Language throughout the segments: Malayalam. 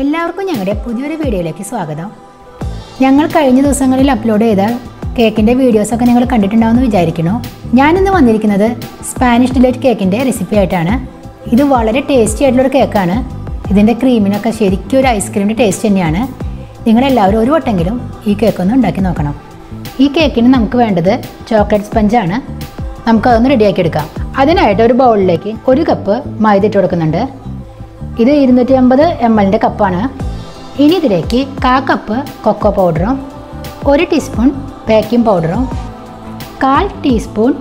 എല്ലാവർക്കും ഞങ്ങളുടെ പുതിയൊരു വീഡിയോയിലേക്ക് സ്വാഗതം. ഞങ്ങൾ കഴിഞ്ഞ ദിവസങ്ങളിൽ അപ്ലോഡ് ചെയ്ത കേക്കിൻ്റെ വീഡിയോസൊക്കെ നിങ്ങൾ കണ്ടിട്ടുണ്ടാവുമെന്ന് വിചാരിക്കുന്നു. ഞാനിന്ന് വന്നിരിക്കുന്നത് സ്പാനിഷ് ഡിലൈറ്റ് കേക്കിൻ്റെ റെസിപ്പി ആയിട്ടാണ്. ഇത് വളരെ ടേസ്റ്റി ആയിട്ടുള്ളൊരു കേക്കാണ്. ഇതിൻ്റെ ക്രീമിനൊക്കെ ശരിക്കും ഒരു ഐസ്ക്രീമിൻ്റെ ടേസ്റ്റ് തന്നെയാണ്. നിങ്ങളെല്ലാവരും ഒരു വട്ടെങ്കിലും ഈ കേക്കൊന്ന് ഉണ്ടാക്കി നോക്കണം. ഈ കേക്കിന് നമുക്ക് വേണ്ടത് ചോക്ലേറ്റ് സ്പഞ്ചാണ്. നമുക്കതൊന്ന് റെഡിയാക്കി എടുക്കാം. അതിനായിട്ട് ഒരു ബൗളിലേക്ക് 1 കപ്പ് മൈദ ഇട്ട് കൊടുക്കുന്നുണ്ട്. ഇത് 250 ml കപ്പാണ്. ഇനി ഇതിലേക്ക് 1/4 കപ്പ് കൊക്കോ പൗഡറും 1 ടീസ്പൂൺ ബേക്കിംഗ് പൗഡറും 1/4 ടീസ്പൂൺ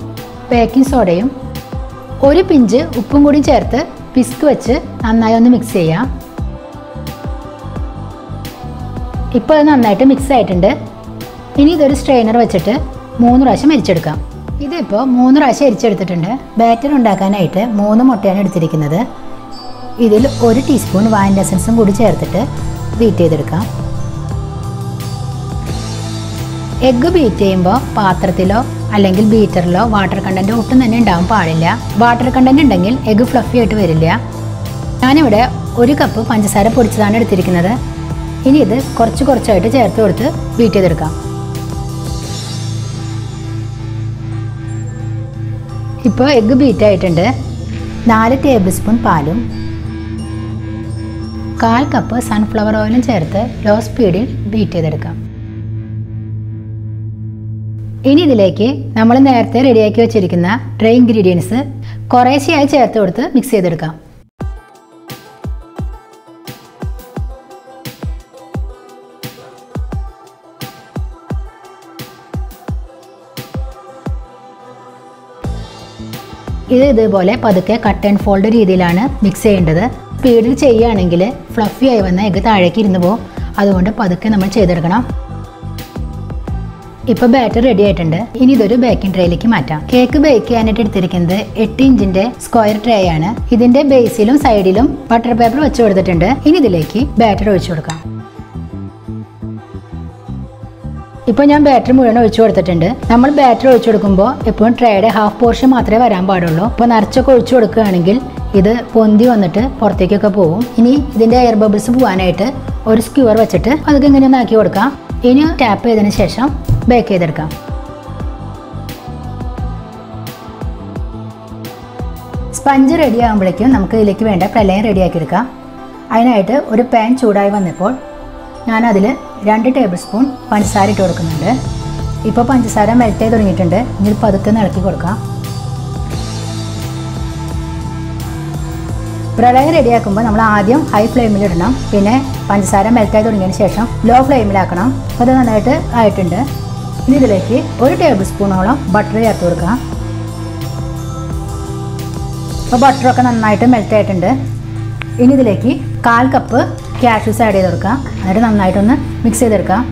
ബേക്കിംഗ് സോഡയും 1 പിഞ്ച് ഉപ്പും കൂടി ചേർത്ത് വിസ്ക് വെച്ച് നന്നായി ഒന്ന് മിക്സ് ചെയ്യാം. ഇപ്പോൾ അത് നന്നായിട്ട് മിക്സ് ആയിട്ടുണ്ട്. ഇനി ഇതൊരു സ്ട്രെയിനർ വെച്ചിട്ട് 3 പ്രാവശ്യം അരിച്ചെടുക്കാം. ഇതിപ്പോൾ 3 പ്രാവശ്യം അരിച്ചെടുത്തിട്ടുണ്ട്. ബാറ്റർ ഉണ്ടാക്കാനായിട്ട് 3 മുട്ടയാണ് എടുത്തിരിക്കുന്നത്. ഇതിൽ 1 ടീസ്പൂൺ വാനില എസൻസും കൂടി ചേർത്തിട്ട് ബീറ്റ് ചെയ്തെടുക്കാം. എഗ്ഗ് ബീറ്റ് ചെയ്യുമ്പോൾ പാത്രത്തിലോ അല്ലെങ്കിൽ ബീറ്ററിലോ വാട്ടർ കണ്ടൻറ്റ് ഒട്ടും തന്നെ ഉണ്ടാവാൻ പാടില്ല. വാട്ടർ കണ്ടൻറ്റ് ഉണ്ടെങ്കിൽ എഗ്ഗ് ഫ്ലഫി ആയിട്ട് വരില്ല. ഞാനിവിടെ 1 കപ്പ് പഞ്ചസാര പൊടിച്ചതാണ് എടുത്തിരിക്കുന്നത്. ഇനി ഇത് കുറച്ചായിട്ട് ചേർത്ത് കൊടുത്ത് ബീറ്റ് ചെയ്തെടുക്കാം. ഇപ്പോൾ എഗ്ഗ് ബീറ്റ് ആയിട്ടുണ്ട്. 4 ടേബിൾ സ്പൂൺ പാലും 1/4 കപ്പ് സൺഫ്ലവർ ഓയിലും ചേർത്ത് ലോ സ്പീഡിൽ ബീറ്റ് ചെയ്തെടുക്കാം. ഇനി ഇതിലേക്ക് നമ്മൾ നേരത്തെ റെഡിയാക്കി വെച്ചിരിക്കുന്ന ഡ്രൈ ഇൻഗ്രീഡിയൻസ് കുറേശ്ശെയായി ചേർത്ത് കൊടുത്ത് മിക്സ് ചെയ്തെടുക്കാം. ഇതുപോലെ പതുക്കെ കട്ട് ആൻഡ് ഫോൾഡ് രീതിയിലാണ് മിക്സ് ചെയ്യേണ്ടത്. സ്പീഡിൽ ചെയ്യുകയാണെങ്കിൽ ഫ്ലഫി ആയി വന്ന എഗ്ഗ് താഴേക്ക് ഇരുന്ന് പോകും. അതുകൊണ്ട് പതുക്കെ നമ്മൾ ചെയ്തെടുക്കണം. ഇപ്പോൾ ബാറ്റർ റെഡി ആയിട്ടുണ്ട്. ഇനി ഇതൊരു ബേക്കിംഗ് ട്രേയിലേക്ക് മാറ്റാം. കേക്ക് ബേക്ക് ചെയ്യാനായിട്ട് എടുത്തിരിക്കുന്നത് 8 ഇഞ്ചിൻ്റെ സ്ക്വയർ ട്രേ ആണ്. ഇതിൻ്റെ ബേസിലും സൈഡിലും ബട്ടർ പേപ്പർ വെച്ച് കൊടുത്തിട്ടുണ്ട്. ഇനി ഇതിലേക്ക് ബാറ്റർ ഒഴിച്ചു കൊടുക്കാം. ഇപ്പോൾ ഞാൻ ബാറ്റർ മുഴുവൻ ഒഴിച്ചു കൊടുത്തിട്ടുണ്ട്. നമ്മൾ ബാറ്റർ ഒഴിച്ചു കൊടുക്കുമ്പോൾ എപ്പോഴും ട്രേയുടെ ഹാഫ് പോർഷൻ മാത്രമേ വരാൻ പാടുള്ളൂ. ഇപ്പോൾ നിറച്ചൊക്കെ ഒഴിച്ചു കൊടുക്കുകയാണെങ്കിൽ ഇത് പൊന്തി വന്നിട്ട് പുറത്തേക്കൊക്കെ പോകും. ഇനി ഇതിൻ്റെ എയർ ബബിൾസ് പോകാനായിട്ട് ഒരു സ്ക്യൂർ വെച്ചിട്ട് അതൊക്കെ ഇങ്ങനെ ഒന്ന് ആക്കി കൊടുക്കാം. ഇനി ടാപ്പ് ചെയ്തതിന് ശേഷം ബേക്ക് ചെയ്തെടുക്കാം. സ്പഞ്ച് റെഡി ആകുമ്പോഴേക്കും നമുക്ക് ഇതിലേക്ക് വേണ്ട പ്രലയം റെഡിയാക്കി എടുക്കാം. അതിനായിട്ട് ഒരു പാൻ ചൂടായി വന്നപ്പോൾ ഞാനതിൽ 2 ടേബിൾ സ്പൂൺ പഞ്ചസാര ഇട്ട് കൊടുക്കുന്നുണ്ട്. ഇപ്പോൾ പഞ്ചസാര മെൽറ്റ് ചെയ്ത് തുടങ്ങിയിട്ടുണ്ട്. ഇനി പതുക്കെ ഇളക്കി കൊടുക്കാം. പ്രളയം റെഡിയാക്കുമ്പോൾ നമ്മൾ ആദ്യം ഹൈ ഫ്ലെയിമിൽ ഇടണം. പിന്നെ പഞ്ചസാര മെൽറ്റായി തുടങ്ങിയതിന് ശേഷം ലോ ഫ്ലെയിമിലാക്കണം. അപ്പോൾ അത് നന്നായിട്ട് ആയിട്ടുണ്ട്. ഇനി ഇതിലേക്ക് 1 ടേബിൾ സ്പൂണോളം ബട്ടർ ചേർത്ത് കൊടുക്കാം. അപ്പോൾ ബട്ടറൊക്കെ നന്നായിട്ട് മെൽറ്റ് ആയിട്ടുണ്ട്. ഇനി ഇതിലേക്ക് 1/4 കപ്പ് കാഷ്യൂസ് ആഡ് ചെയ്ത് കൊടുക്കാം. എന്നിട്ട് നന്നായിട്ടൊന്ന് മിക്സ് ചെയ്തെടുക്കാം.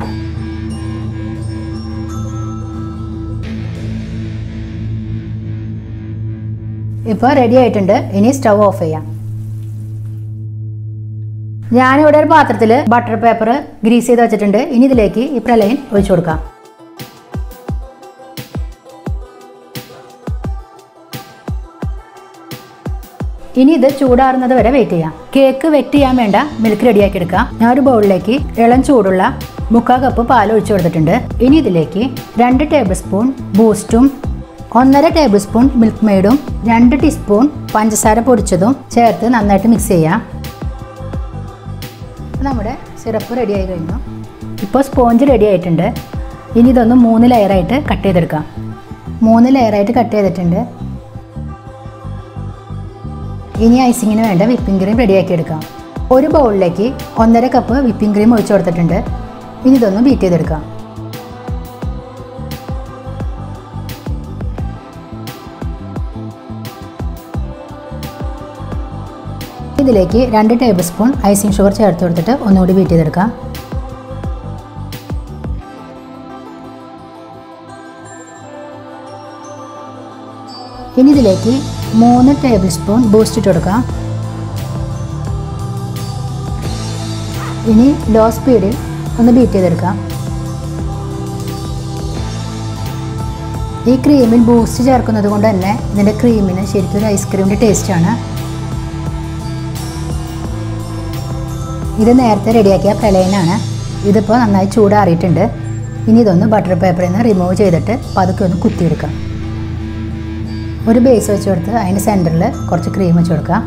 ഇപ്പോൾ റെഡി ആയിട്ടുണ്ട്. ഇനി സ്റ്റവ് ഓഫ് ചെയ്യാം. ഞാനിവിടെ ഒരു പാത്രത്തിൽ ബട്ടർ പേപ്പർ ഗ്രീസ് ചെയ്ത് വെച്ചിട്ടുണ്ട്. ഇനി ഇതിലേക്ക് ഈ പ്രലയം ഒഴിച്ചു കൊടുക്കാം. ഇനി ഇത് ചൂടാറുന്നത് വരെ വെയിറ്റ് ചെയ്യാം. കേക്ക് വെറ്റ് ചെയ്യാൻ വേണ്ട മിൽക്ക് റെഡിയാക്കി എടുക്കാം. ഞാൻ ഒരു ബൗളിലേക്ക് ഇളം ചൂടുള്ള 1/4 കപ്പ് പാൽ ഒഴിച്ചു കൊടുത്തിട്ടുണ്ട്. ഇനി ഇതിലേക്ക് 2 ടേബിൾ സ്പൂൺ ബൂസ്റ്റും 1.5 ടേബിൾ സ്പൂൺ മിൽക്ക് മെയ്ഡും 2 ടീസ്പൂൺ പഞ്ചസാര പൊടിച്ചതും ചേർത്ത് നന്നായിട്ട് മിക്സ് ചെയ്യാം. നമ്മുടെ സിറപ്പ് റെഡി ആയി കഴിഞ്ഞു. ഇപ്പോൾ സ്പോഞ്ച് റെഡി ആയിട്ടുണ്ട്. ഇനി ഇതൊന്ന് 3 ലെയറായിട്ട് കട്ട് ചെയ്തെടുക്കാം. 3 ലെയറായിട്ട് കട്ട് ചെയ്തിട്ടുണ്ട്. ഇനി ഐസിങ്ങിന് വേണ്ട വിപ്പിംഗ് ക്രീം റെഡിയാക്കി എടുക്കാം. ഒരു ബൗളിലേക്ക് 1.5 കപ്പ് വിപ്പിംഗ് ക്രീം ഒഴിച്ചു കൊടുത്തിട്ടുണ്ട്. ഇനി ഇതൊന്ന് ബീറ്റ് ചെയ്തെടുക്കാം. ഇതിലേക്ക് 2 ടേബിൾ സ്പൂൺ ഐസിങ് ഷുഗർ ചേർത്ത് കൊടുത്തിട്ട് ഒന്നുകൂടി ബീറ്റ് ചെയ്തെടുക്കാം. ഇനി ഇതിലേക്ക് 3 ടേബിൾ സ്പൂൺ ബൂസ്റ്റ് ഇട്ട് കൊടുക്കാം. ഇനി ലോ സ്പീഡിൽ ഒന്ന് ബീറ്റ് ചെയ്തെടുക്കാം. ഈ ക്രീമിൽ ബൂസ്റ്റ് ചേർക്കുന്നത് കൊണ്ട് തന്നെ ഇതിൻ്റെ ക്രീമിന് ശരിക്കും ഒരു ഐസ്ക്രീമിൻ്റെ ടേസ്റ്റാണ്. ഇത് നേരത്തെ റെഡിയാക്കിയ പ്രളയനാണ്. ഇതിപ്പോൾ നന്നായി ചൂടാറിയിട്ടുണ്ട്. ഇനി ഇതൊന്ന് ബട്ടർ പേപ്പറിൽ നിന്ന് റിമൂവ് ചെയ്തിട്ട് പതുക്കെ ഒന്ന് കുത്തിയെടുക്കാം. ഒരു ബേസ് വെച്ച് കൊടുത്ത് അതിൻ്റെ സെൻറ്ററിൽ കുറച്ച് ക്രീം വെച്ച് കൊടുക്കാം.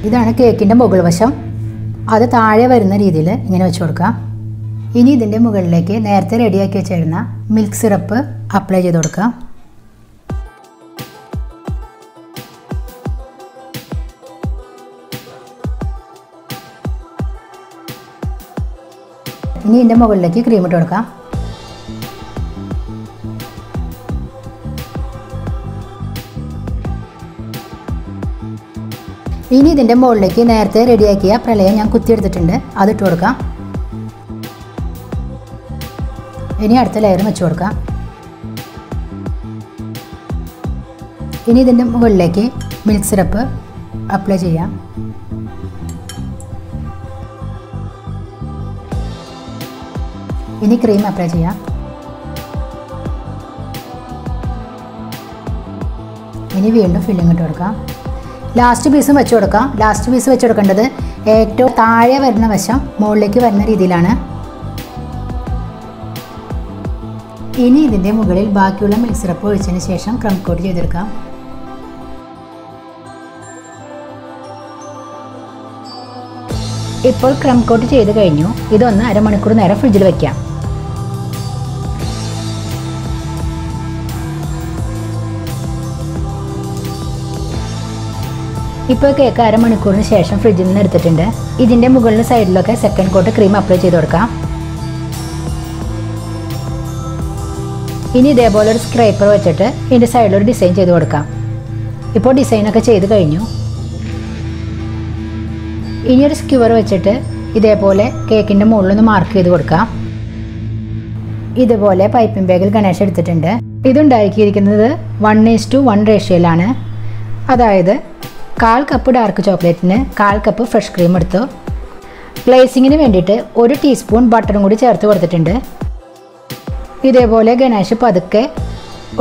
ഇതാണ് കേക്കിൻ്റെ മുകൾ വശം. അത് താഴെ വരുന്ന രീതിയിൽ ഇങ്ങനെ വെച്ച് കൊടുക്കാം. ഇനി ഇതിൻ്റെ മുകളിലേക്ക് നേരത്തെ റെഡിയാക്കി വെച്ചിരുന്ന മിൽക്ക് സിറപ്പ് അപ്ലൈ ചെയ്ത് കൊടുക്കാം. ഇനി ഇതിൻ്റെ മുകളിലേക്ക് ക്രീം ഇട്ട് കൊടുക്കാം. ഇനി ഇതിൻ്റെ മുകളിലേക്ക് നേരത്തെ റെഡിയാക്കിയ പ്രളയം ഞാൻ കുത്തിയെടുത്തിട്ടുണ്ട്, അതിട്ട് കൊടുക്കാം. ഇനി അടുത്ത ലെയർ വെച്ച് കൊടുക്കാം. ഇനി ഇതിൻ്റെ മുകളിലേക്ക് മിൽക്ക് സിറപ്പ് അപ്ലൈ ചെയ്യാം. ഇനി ക്രീം അപ്ലൈ ചെയ്യാം. ഇനി വീണ്ടും ഫില്ലിംഗ് ഇട്ട് കൊടുക്കാം. ലാസ്റ്റ് പീസും വെച്ച് കൊടുക്കാം. ലാസ്റ്റ് പീസ് വെച്ച് കൊടുക്കേണ്ടത് ഏറ്റവും താഴെ വരുന്ന വശം മുകളിലേക്ക് വരുന്ന രീതിയിലാണ്. ഇനി ഇതിൻ്റെ മുകളിൽ ബാക്കിയുള്ള മിൽക്ക് സിറപ്പ് ഒഴിച്ചതിന് ശേഷം ക്രം കോട്ട് ചെയ്തെടുക്കാം. ഇപ്പോൾ ക്രം കോട്ട് ചെയ്ത് കഴിഞ്ഞു. ഇതൊന്ന് അരമണിക്കൂർ നേരം ഫ്രിഡ്ജിൽ വയ്ക്കാം. ഇപ്പോൾ കേക്ക് അരമണിക്കൂറിന് ശേഷം ഫ്രിഡ്ജിൽ നിന്ന് എടുത്തിട്ടുണ്ട്. ഇതിൻ്റെ മുകളിൽ സൈഡിലൊക്കെ സെക്കൻഡ് കോട്ട് ക്രീം അപ്ലൈ ചെയ്ത് കൊടുക്കാം. ഇനി ഇതേപോലെ ഒരു സ്ക്രൈപ്പർ വെച്ചിട്ട് ഇതിൻ്റെ സൈഡിലൊരു ഡിസൈൻ ചെയ്ത് കൊടുക്കാം. ഇപ്പോൾ ഡിസൈനൊക്കെ ചെയ്ത് കഴിഞ്ഞു. ഇനി ഒരു സ്ക്യൂവർ വെച്ചിട്ട് ഇതേപോലെ കേക്കിൻ്റെ മുകളിലൊന്ന് മാർക്ക് ചെയ്ത് കൊടുക്കാം. ഇതുപോലെ പൈപ്പിംഗ് ബാഗിൽ ഗണേശ എടുത്തിട്ടുണ്ട്. ഇതുണ്ടാക്കിയിരിക്കുന്നത് 1:1 റേഷ്യോയിലാണ്. അതായത് 1/4 കപ്പ് ഡാർക്ക് ചോക്ലേറ്റിന് 1/4 കപ്പ് ഫ്രഷ് ക്രീം എടുത്തു. ഗ്ലേസിങ്ങിന് വേണ്ടിയിട്ട് 1 ടീസ്പൂൺ ബട്ടറും കൂടി ചേർത്ത് കൊടുത്തിട്ടുണ്ട്. ഇതേപോലെ ഗണേശ് പതുക്കെ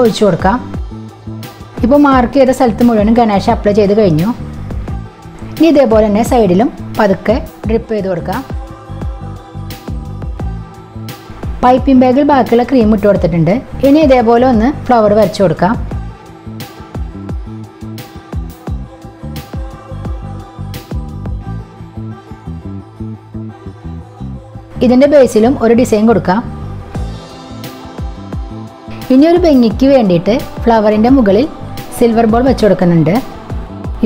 ഒഴിച്ചു കൊടുക്കാം. ഇപ്പോൾ മാർക്ക് ചെയ്ത സ്ഥലത്ത് മുഴുവനും ഗണേശ് അപ്ലൈ ചെയ്ത് കഴിഞ്ഞു. ഇനി ഇതേപോലെ തന്നെ സൈഡിലും പതുക്കെ ഡ്രിപ്പ് ചെയ്ത് കൊടുക്കാം. പൈപ്പിംഗ് ബാഗിൽ ബാക്കിയുള്ള ക്രീം ഇട്ട് കൊടുത്തിട്ടുണ്ട്. ഇനി ഇതേപോലെ ഒന്ന് ഫ്ലവർ വരച്ചു കൊടുക്കാം. ഇതിൻ്റെ ബേസിലും ഒരു ഡിസൈൻ കൊടുക്കാം. ഇനി ഒരു ഭംഗിക്ക് വേണ്ടിയിട്ട് ഫ്ലവറിൻ്റെ മുകളിൽ സിൽവർ ബോൾ വെച്ച് കൊടുക്കുന്നുണ്ട്.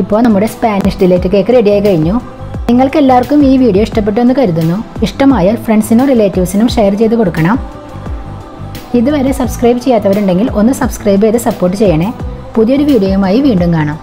ഇപ്പോൾ നമ്മുടെ സ്പാനിഷ് ഡിലൈറ്റ് കേക്ക് റെഡിയായി കഴിഞ്ഞു. നിങ്ങൾക്ക് എല്ലാവർക്കും ഈ വീഡിയോ ഇഷ്ടപ്പെട്ടു എന്ന് കരുതുന്നു. ഇഷ്ടമായാൽ ഫ്രണ്ട്സിനും റിലേറ്റീവ്സിനും ഷെയർ ചെയ്ത് കൊടുക്കണം. ഇതുവരെ സബ്സ്ക്രൈബ് ചെയ്യാത്തവരുണ്ടെങ്കിൽ ഒന്ന് സബ്സ്ക്രൈബ് ചെയ്ത് സപ്പോർട്ട് ചെയ്യണേ. പുതിയൊരു വീഡിയോയുമായി വീണ്ടും കാണാം.